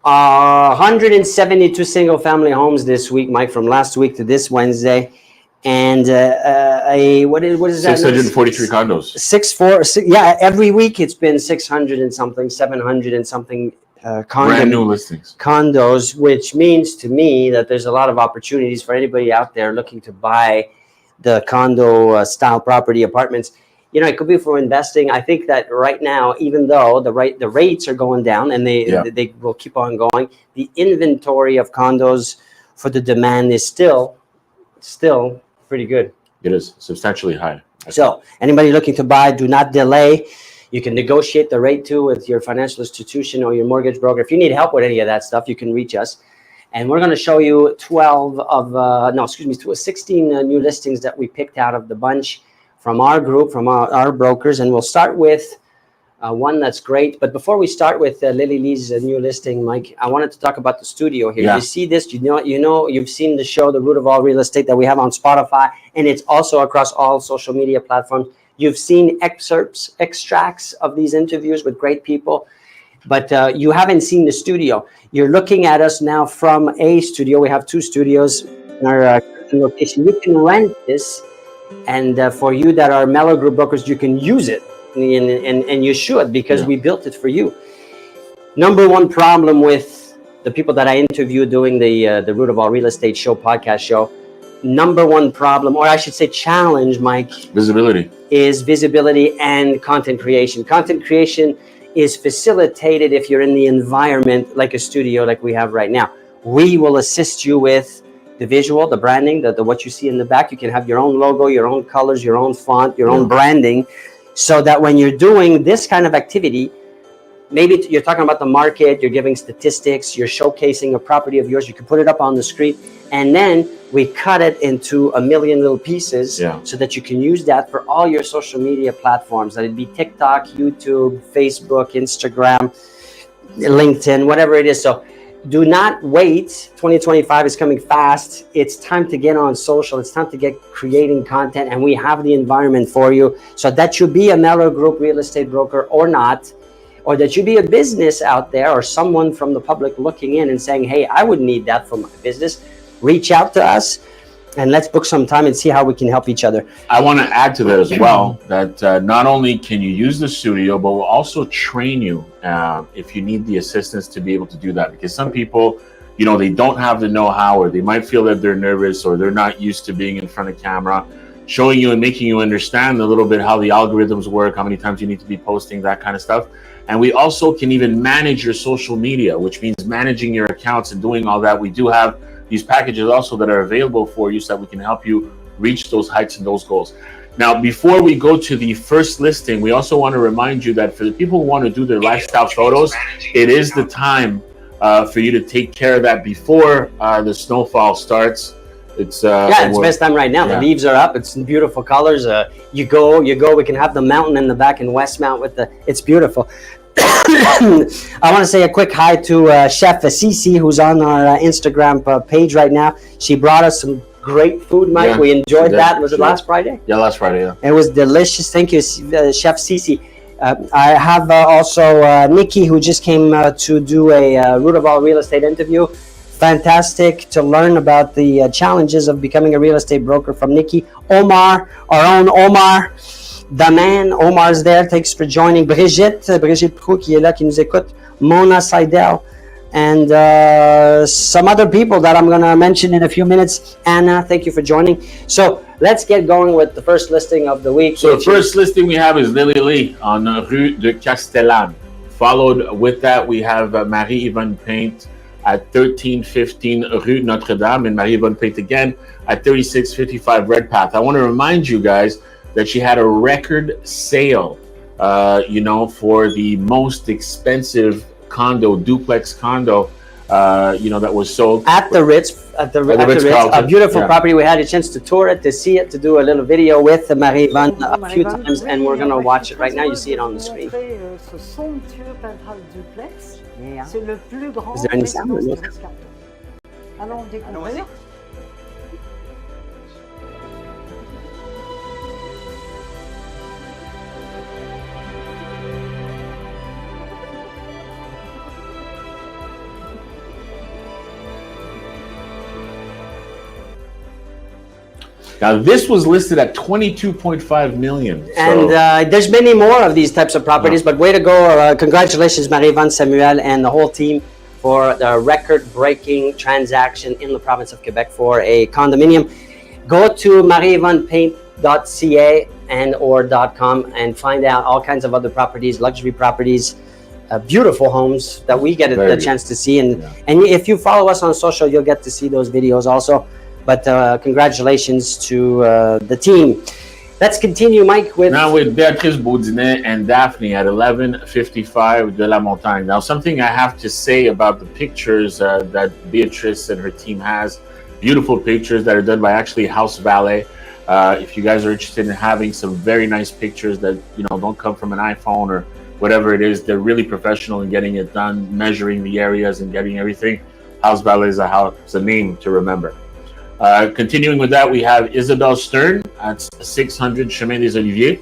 172 single-family homes this week, Mike, from last week to this Wednesday, and what is that? 643 condos. Yeah, every week it's been 600 and something, 700 and something brand new listings, condos, which means to me that there's a lot of opportunities for anybody out there looking to buy the condo style property, apartments. It could be for investing. I think that right now, even though the rates are going down and they will keep on going, the inventory of condos for the demand is still pretty good. It is substantially high. So anybody looking to buy, do not delay. You can negotiate the rate too with your financial institution or your mortgage broker. If you need help with any of that stuff, you can reach us. And we're going to show you 16 new listings that we picked out of the bunch from our group, from our brokers. And we'll start with one that's great. But before we start with Lily Lee's new listing, Mike, I wanted to talk about the studio here. Yeah. You see this, you've seen the show, The Root of All Real Estate, that we have on Spotify, and it's also across all social media platforms. You've seen extracts of these interviews with great people, but you haven't seen the studio. You're looking at us now from a studio. We have 2 studios in our location. You can rent this, and for you that are Mellor Group brokers, you can use it, and you should, because we built it for you. Number one problem with the people that I interview doing the Root of All Real Estate show, podcast show, number one problem, or I should say challenge, Mike, is visibility and content creation. Content creation is facilitated if you're in the environment like a studio like we have right now. We will assist you with the visual, the branding, the what you see in the back. You can have your own logo, your own colors, your own font, your own branding, so that when you're doing this kind of activity, maybe you're talking about the market, you're giving statistics, you're showcasing a property of yours, you can put it up on the screen, and then we cut it into a million little pieces so that you can use that for all your social media platforms. That'd be TikTok, YouTube, Facebook, Instagram, LinkedIn, whatever it is. So do not wait. 2025 is coming fast. It's time to get on social. It's time to get creating content, and we have the environment for you. So that you be a Mellor Group real estate broker or not, or that you be a business out there or someone from the public looking in and saying, hey, I would need that for my business, reach out to us and let's book some time and see how we can help each other. I want to add to that as well, that not only can you use the studio, but we'll also train you if you need the assistance to be able to do that. Because some people, they don't have the know-how, or they might feel that they're nervous, or they're not used to being in front of camera. Showing you and making you understand a little bit how the algorithms work, how many times you need to be posting, that kind of stuff. And we also can even manage your social media, which means managing your accounts and doing all that. We do have these packages also that are available for you so that we can help you reach those heights and those goals. Now, before we go to the first listing, we also want to remind you that for the people who want to do their lifestyle photos, it is the time for you to take care of that before the snowfall starts. It's it's best time right now. The leaves are up. It's in beautiful colors. You go. We can have the mountain in the back in Westmount it's beautiful. I want to say a quick hi to Chef Cici, who's on our Instagram page right now. She brought us some great food, Mike. We enjoyed that. Was it last Friday? Yeah, last Friday. Yeah. It was delicious. Thank you, Chef Cici. I have also Nikki, who just came to do a Root of All Real Estate interview. Fantastic to learn about the challenges of becoming a real estate broker from Nikki. Omar, our own Omar, the man. Omar's there. Thanks for joining. Brigitte Prou qui est là, qui nous écoute. Mona Seidel, and some other people that I'm going to mention in a few minutes. Anna, thank you for joining. So let's get going with the first listing of the week. So the first listing we have is Lily Lee on Rue de Castellane. Followed with that, we have Marie-Yvonne Painte at 1315 Rue Notre-Dame, and Marie-Yvonne Painte again at 3655 Redpath. I want to remind you guys that she had a record sale, for the most expensive condo, duplex condo, that was sold at the Ritz, a beautiful property. We had a chance to tour it, to see it, to do a little video with Marie-Yvonne a few times, and we're going to watch it right now. You see it on the screen. Is there any sound? Now, this was listed at 22.5 million. And there's many more of these types of properties, but way to go. Congratulations, Marie-Yvonne, Samuel, and the whole team for the record-breaking transaction in the province of Quebec for a condominium. Go to marieyvonnepaint.ca and or .com and find out all kinds of other properties, luxury properties, beautiful homes that we get the chance to see. And if you follow us on social, you'll get to see those videos also. But congratulations to the team. Let's continue, Mike. Now with Beatrice Baudinet and Daphne at 1155 de la Montagne. Now, something I have to say about the pictures that Beatrice and her team has. Beautiful pictures that are done by actually House Valet. If you guys are interested in having some very nice pictures that don't come from an iPhone or whatever it is, they're really professional in getting it done, measuring the areas and getting everything. House Valet is a name to remember. Continuing with that, we have Isabelle Stern at 600 Chemin des Oliviers.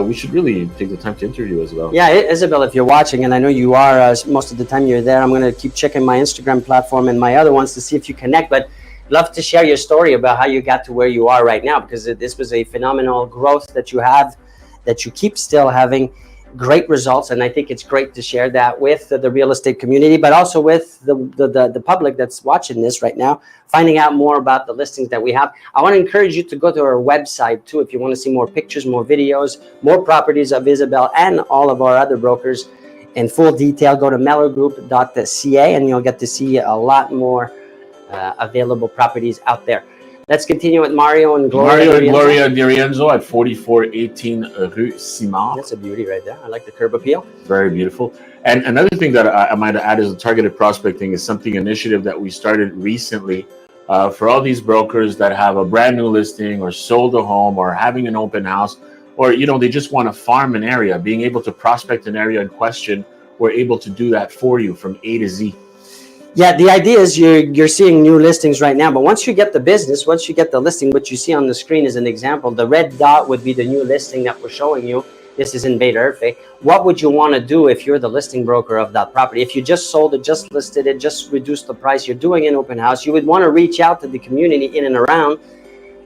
We should really take the time to interview Isabelle. Yeah, Isabelle, if you're watching, and I know you are, most of the time you're there, I'm going to keep checking my Instagram platform and my other ones to see if you connect, but love to share your story about how you got to where you are right now, because this was a phenomenal growth that you have, that you keep still having. Great results, and I think it's great to share that with the real estate community, but also with the public that's watching this right now, finding out more about the listings that we have. I want to encourage you to go to our website too if you want to see more pictures, more videos, more properties of Isabelle and all of our other brokers in full detail. Go to mellorgroup.ca and you'll get to see a lot more available properties out there. Let's continue with Mario and Gloria Di Rienzo at 4418 Rue Simard. That's a beauty right there. I like the curb appeal. Very beautiful. And another thing that I might add is the targeted prospecting is something initiative that we started recently for all these brokers that have a brand new listing or sold a home or having an open house, or they just want to farm an area. Being able to prospect an area in question, we're able to do that for you from A to Z. Yeah, the idea is you're seeing new listings right now, but once you get the business, once you get the listing, what you see on the screen is an example. The red dot would be the new listing that we're showing you. This is in Beta Herfe. What would you want to do if you're the listing broker of that property? If you just sold it, just listed it, just reduced the price, you're doing an open house, you would want to reach out to the community in and around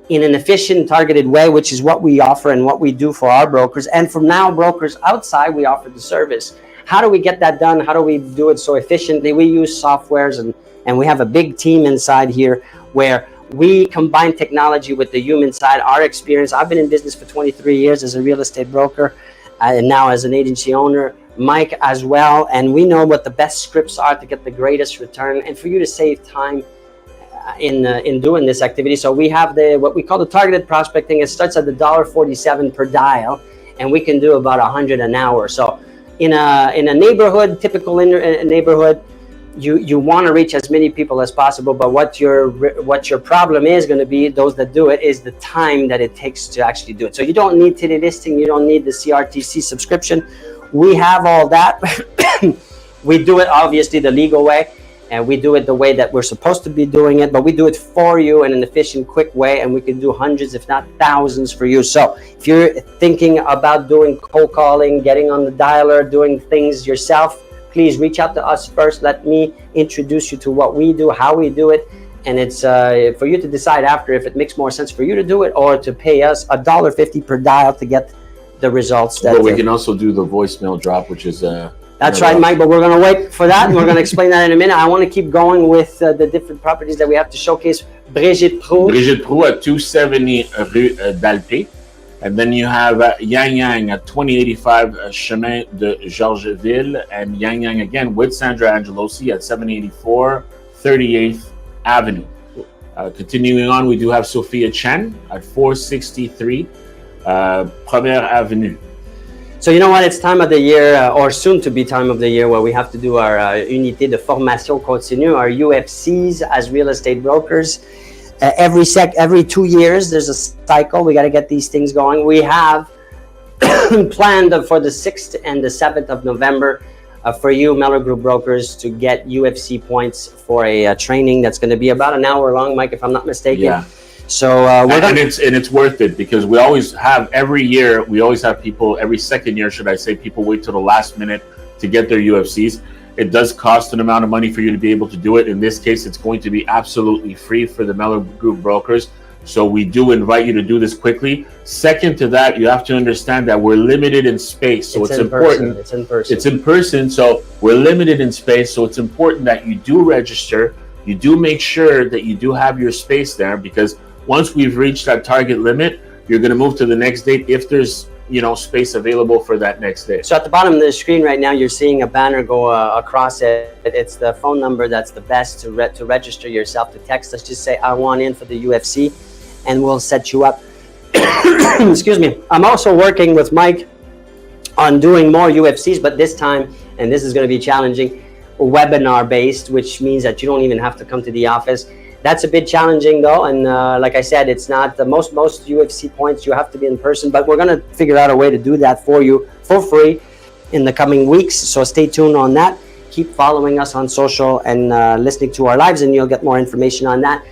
in an efficient, targeted way, which is what we offer and what we do for our brokers. And from now, brokers outside, we offer the service. How do we get that done? How do we do it so efficiently? We use softwares and we have a big team inside here where we combine technology with the human side, our experience. I've been in business for 23 years as a real estate broker and now as an agency owner, Mike as well. And we know what the best scripts are to get the greatest return and for you to save time in doing this activity. So we have what we call the targeted prospecting. It starts at $1.47 per dial and we can do about 100 an hour. So in a neighborhood, typical neighborhood, you want to reach as many people as possible, but what your problem is going to be, those that do it, is the time that it takes to actually do it. So you don't need telelisting, you don't need the CRTC subscription. We have all that. We do it obviously the legal way, and we do it the way that we're supposed to be doing it, but we do it for you in an efficient, quick way, and we can do hundreds, if not thousands for you. So if you're thinking about doing cold calling, getting on the dialer, doing things yourself, please reach out to us first. Let me introduce you to what we do, how we do it, and it's for you to decide after if it makes more sense for you to do it or to pay us $1.50 per dial to get the results. But we can also do the voicemail drop, which is that's right, Mike, but we're going to wait for that, and we're going to explain that in a minute. I want to keep going with the different properties that we have to showcase. Brigitte Proulx. Brigitte Proulx at 270 Rue d'Alpé. And then you have Yang Yang at 2085 Chemin de Georgeville, and Yang Yang again with Sandra Angelosi at 784 38th Avenue. Continuing on, we do have Sophia Chen at 463 Première Avenue. So you know what, it's time of the year, or soon to be time of the year, where we have to do our Unité de Formation Continue, our UFCs as real estate brokers. Every 2 years, there's a cycle. We got to get these things going. We have planned for the 6th and the 7th of November for you, Mellor Group brokers, to get UFC points for a training that's going to be about an hour long, Mike, if I'm not mistaken. Yeah. So it's worth it, because we always have people every second year, should I say, people wait till the last minute to get their UFCs. It does cost an amount of money for you to be able to do it. In this case, it's going to be absolutely free for the Mellor Group brokers. So we do invite you to do this quickly. Second to that, you have to understand that we're limited in space. So it's important. It's in person. It's in person. So we're limited in space. So it's important that you do register. You do make sure that you do have your space there, because once we've reached that target limit, you're going to move to the next date if there's, you know, space available for that next day. So at the bottom of the screen right now, you're seeing a banner go across it. It's the phone number that's the best to register yourself, to text us. Just say, I want in for the UFC, and we'll set you up. Excuse me. I'm also working with Mike on doing more UFCs, but this time, and this is going to be challenging, webinar based, which means that you don't even have to come to the office. That's a bit challenging though, and like I said, it's not the most UFC points you have to be in person, but we're going to figure out a way to do that for you for free in the coming weeks. So stay tuned on that. Keep following us on social and listening to our lives, and you'll get more information on that.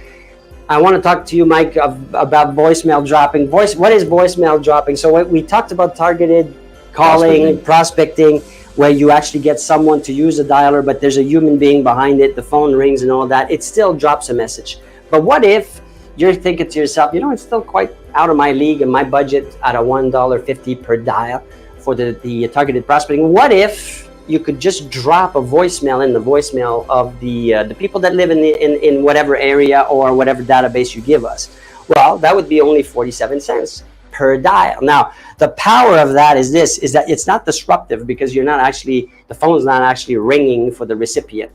I want to talk to you, Mike, about voicemail dropping. What is voicemail dropping? So we talked about targeted calling, prospecting, where you actually get someone to use a dialer, but there's a human being behind it, the phone rings and all that. It still drops a message. But what if you're thinking to yourself, you know, it's still quite out of my league and my budget at a $1.50 per dial for the targeted prospecting? What if you could just drop a voicemail in the voicemail of the people that live in whatever area or whatever database you give us? Well, that would be only 47 cents per dial. Now, the power of that is that it's not disruptive, because the phone's not actually ringing for the recipient.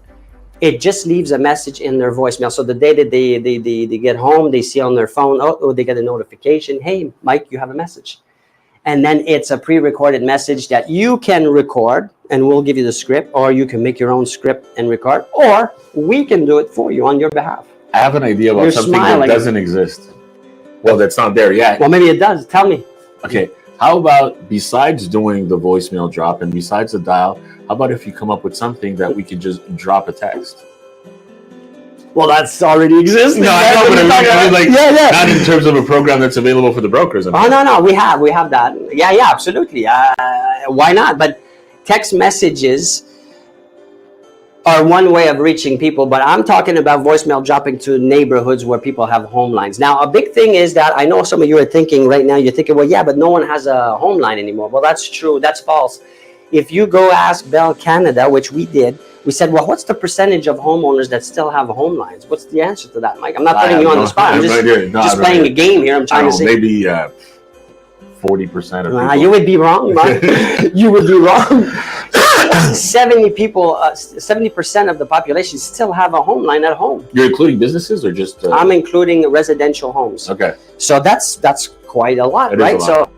It just leaves a message in their voicemail. So the day that they get home, they see on their phone, oh, they get a notification, hey, Mike, you have a message. And then it's a pre-recorded message that you can record, and we'll give you the script, or you can make your own script and record, or we can do it for you on your behalf. I have an idea about something that doesn't exist. Well, that's not there yet. Well, maybe it does. Tell me. Okay. How about, besides doing the voicemail drop and besides the dial, how about if you come up with something that we could just drop a text? Well, that's already existing. No, I know, but I mean, like, not in terms of a program that's available for the brokers. Oh, no, we have that. Yeah, absolutely. Why not? But text messages are one way of reaching people, but I'm talking about voicemail dropping to neighborhoods where people have home lines. Now, a big thing is that I know some of you are thinking right now, you're thinking, well, yeah, but no one has a home line anymore. Well, that's true. That's false. If you go ask Bell Canada, which we did, we said, well, what's the percentage of homeowners that still have home lines? What's the answer to that, Mike? I'm not putting you on the spot. I'm just playing a game here. I'm trying to say. Maybe 40% of people. You would be wrong, Mike. You would be wrong. 70% of the population still have a home line at home. You're including businesses or just? I'm including residential homes. Okay. So that's quite a lot, it right? So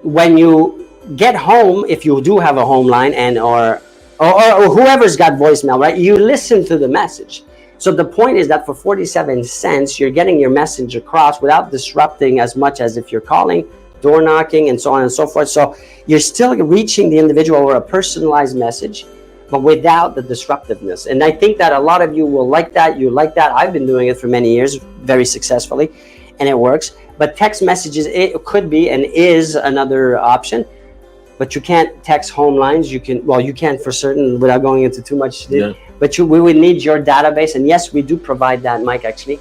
when you get home, if you do have a home line and or whoever's got voicemail, right? You listen to the message. So the point is that for 47 cents, you're getting your message across without disrupting as much as if you're calling, door knocking, and so on and so forth. So you're still reaching the individual or a personalized message, but without the disruptiveness. And I think that a lot of you will like that. You like that. I've been doing it for many years very successfully, and it works. But text messages, it could be and is another option. But you can't text home lines. You can for certain without going into too much. Yeah. But we would need your database. And yes, we do provide that, Mike, actually,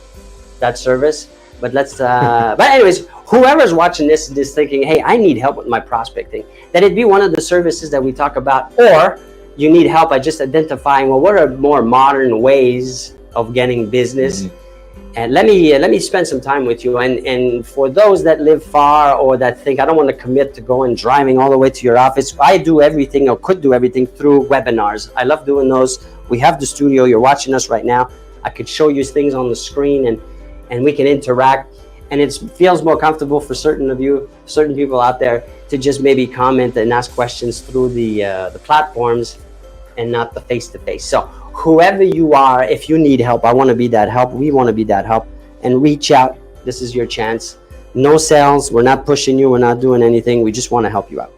that service. But let's, but anyways, whoever's watching this is thinking, hey, I need help with my prospecting. That it'd be one of the services that we talk about, or you need help by just identifying, well, what are more modern ways of getting business? Mm-hmm. And let me spend some time with you. And for those that live far or that think, I don't want to commit to going driving all the way to your office, I do everything or could do everything through webinars. I love doing those. We have the studio. You're watching us right now. I could show you things on the screen and we can interact. And it feels more comfortable for certain people out there to just maybe comment and ask questions through the platforms and not the face-to-face. So whoever you are, if you need help, I want to be that help. We want to be that help. And reach out. This is your chance. No sales. We're not pushing you. We're not doing anything. We just want to help you out.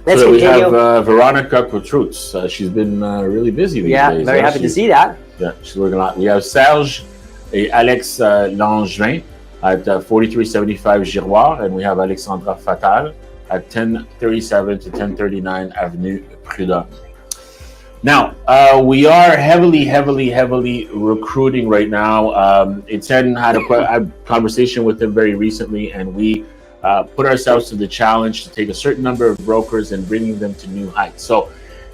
Let's so continue. We have Veronica Cotrutz. She's been really busy these days. Yeah, very happy to see that. Yeah, she's working a lot. We have Serge et Alex Langevin at 4375 Giroir, and we have Alexandra Fatal at 1037 to 1039 Avenue Prud'homme. Now, we are heavily recruiting right now. Etienne had a conversation with him very recently, and we put ourselves to the challenge to take a certain number of brokers and bringing them to new heights. So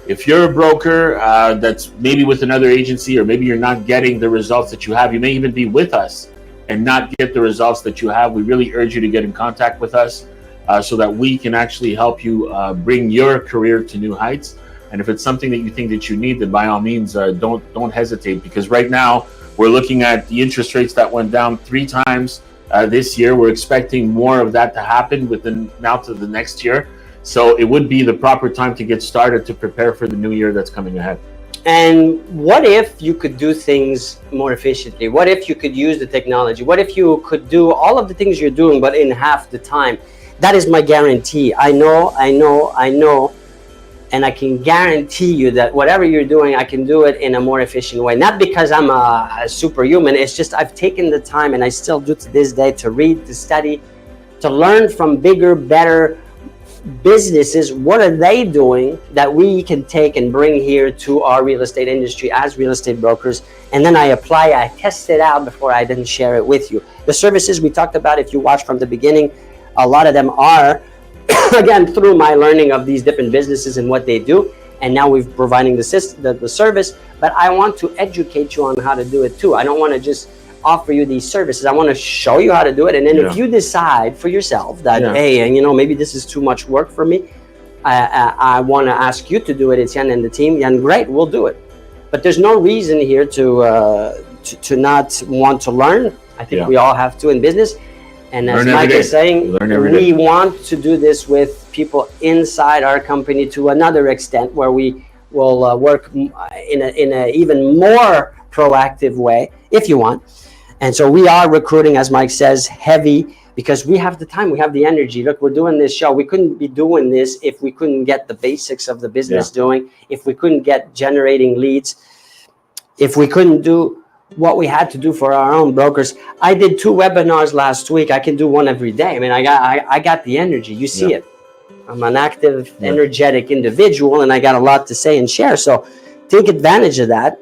if you're a broker that's maybe with another agency, or maybe you're not getting the results that you have, you may even be with us and not get the results that you have, we really urge you to get in contact with us so that we can actually help you bring your career to new heights. And if it's something that you think that you need, then by all means, don't hesitate, because right now we're looking at the interest rates that went down 3 times this year. We're expecting more of that to happen within now to the next year. So it would be the proper time to get started to prepare for the new year that's coming ahead. And what if you could do things more efficiently? What if you could use the technology? What if you could do all of the things you're doing, but in half the time? That is my guarantee. I know. And I can guarantee you that whatever you're doing, I can do it in a more efficient way. Not because I'm a superhuman. It's just I've taken the time, and I still do to this day, to read, to study, to learn from bigger, better businesses. What are they doing that we can take and bring here to our real estate industry as real estate brokers? And then I apply, I test it out before I then share it with you. The services we talked about, if you watch from the beginning, a lot of them are again through my learning of these different businesses and what they do, and now we're providing the service. But I want to educate you on how to do it too. I don't want to just offer you these services. I want to show you how to do it, and then if you decide for yourself that hey, and maybe this is too much work for me, I want to ask you to do it, Etienne and the team, and great, we'll do it. But there's no reason here to not want to learn. I think we all have to in business. And as Mike is saying, we want to do this with people inside our company to another extent, where we will work in a even more proactive way, if you want. And so we are recruiting, as Mike says, heavy, because we have the time, we have the energy. Look, we're doing this show. We couldn't be doing this if we couldn't get the basics of the business doing, if we couldn't get generating leads, if we couldn't do what we had to do for our own brokers. I did 2 webinars last week. I can do one every day. I mean, I got the energy. You see it. I'm an active, energetic individual, and I got a lot to say and share. So take advantage of that,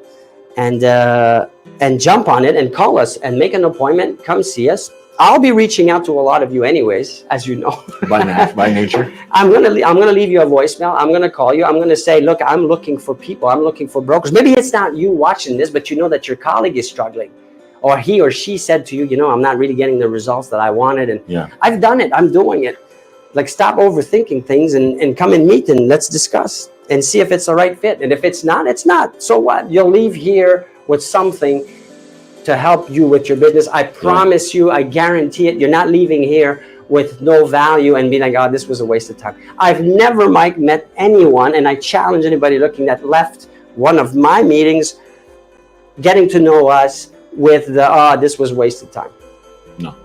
and jump on it, and call us and make an appointment. Come see us. I'll be reaching out to a lot of you anyways, as you know. by nature. I'm gonna leave you a voicemail. I'm gonna call you. I'm gonna say, look, I'm looking for people. I'm looking for brokers. Maybe it's not you watching this, but you know that your colleague is struggling, or he or she said to you, I'm not really getting the results that I wanted, and I've done it. I'm doing it. Like, stop overthinking things and come and meet, and let's discuss and see if it's the right fit. And if it's not, it's not. So what? You'll leave here with something to help you with your business. I promise you, I guarantee it. You're not leaving here with no value and being like, oh, this was a waste of time. I've never, Mike, met anyone, and I challenge anybody looking, that left one of my meetings getting to know us with the, this was wasted time. No,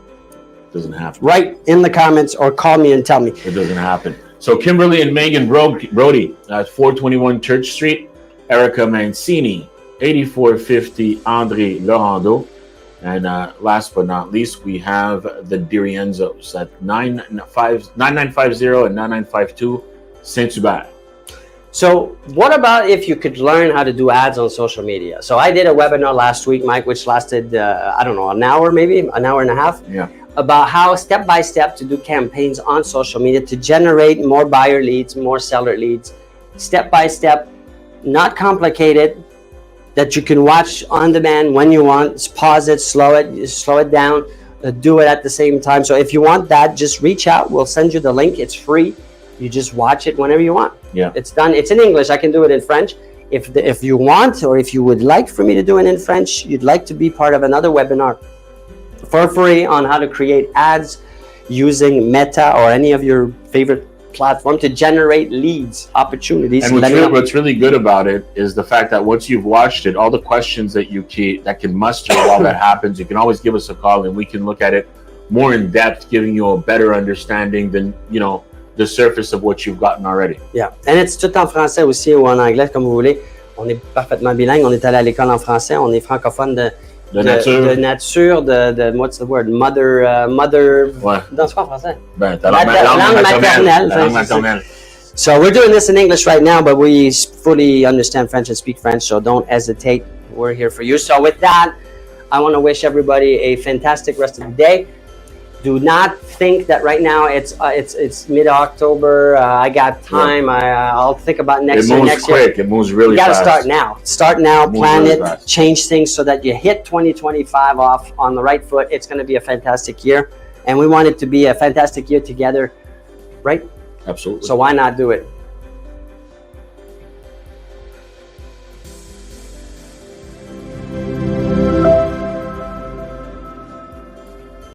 it doesn't happen. Write in the comments or call me and tell me. It doesn't happen. So Kimberly and Megan Brody at 421 Church Street, Erica Mancini, 8450 Andre Laurando, and last but not least, we have the Dirienzos at 9950 and 9952 Saint-Hubert. So what about if you could learn how to do ads on social media? So I did a webinar last week, Mike, which lasted, I don't know, an hour, maybe an hour and a half, about how step by step to do campaigns on social media to generate more buyer leads, more seller leads, step by step, not complicated, that you can watch on demand when you want. Pause it, slow it down, do it at the same time. So if you want that, just reach out. We'll send you the link. It's free. You just watch it whenever you want. It's done. It's in English. I can do it in French. If you want, or if you would like for me to do it in French, you'd like to be part of another webinar for free on how to create ads using Meta or any of your favorite platform to generate leads, opportunities. And what's really good about it is the fact that once you've watched it, all the questions that that can muster while that happens, you can always give us a call and we can look at it more in depth, giving you a better understanding than the surface of what you've gotten already. And it's tout en français aussi ou en anglais, comme vous voulez. On est parfaitement bilingue. On est allé à l'école en français. On est francophone de nature, what's the word? Mother. Ouais. Dans ce quoi en français? La langue maternelle. So we're doing this in English right now, but we fully understand French and speak French, so don't hesitate. We're here for you. So with that, I want to wish everybody a fantastic rest of the day. Do not think that right now it's mid-October. I got time. Yeah. I'll think about next year. It moves quick. It moves really fast. You got to start now. Start now. Plan it. Change things so that you hit 2025 off on the right foot. It's going to be a fantastic year, and we want it to be a fantastic year together, right? Absolutely. So why not do it?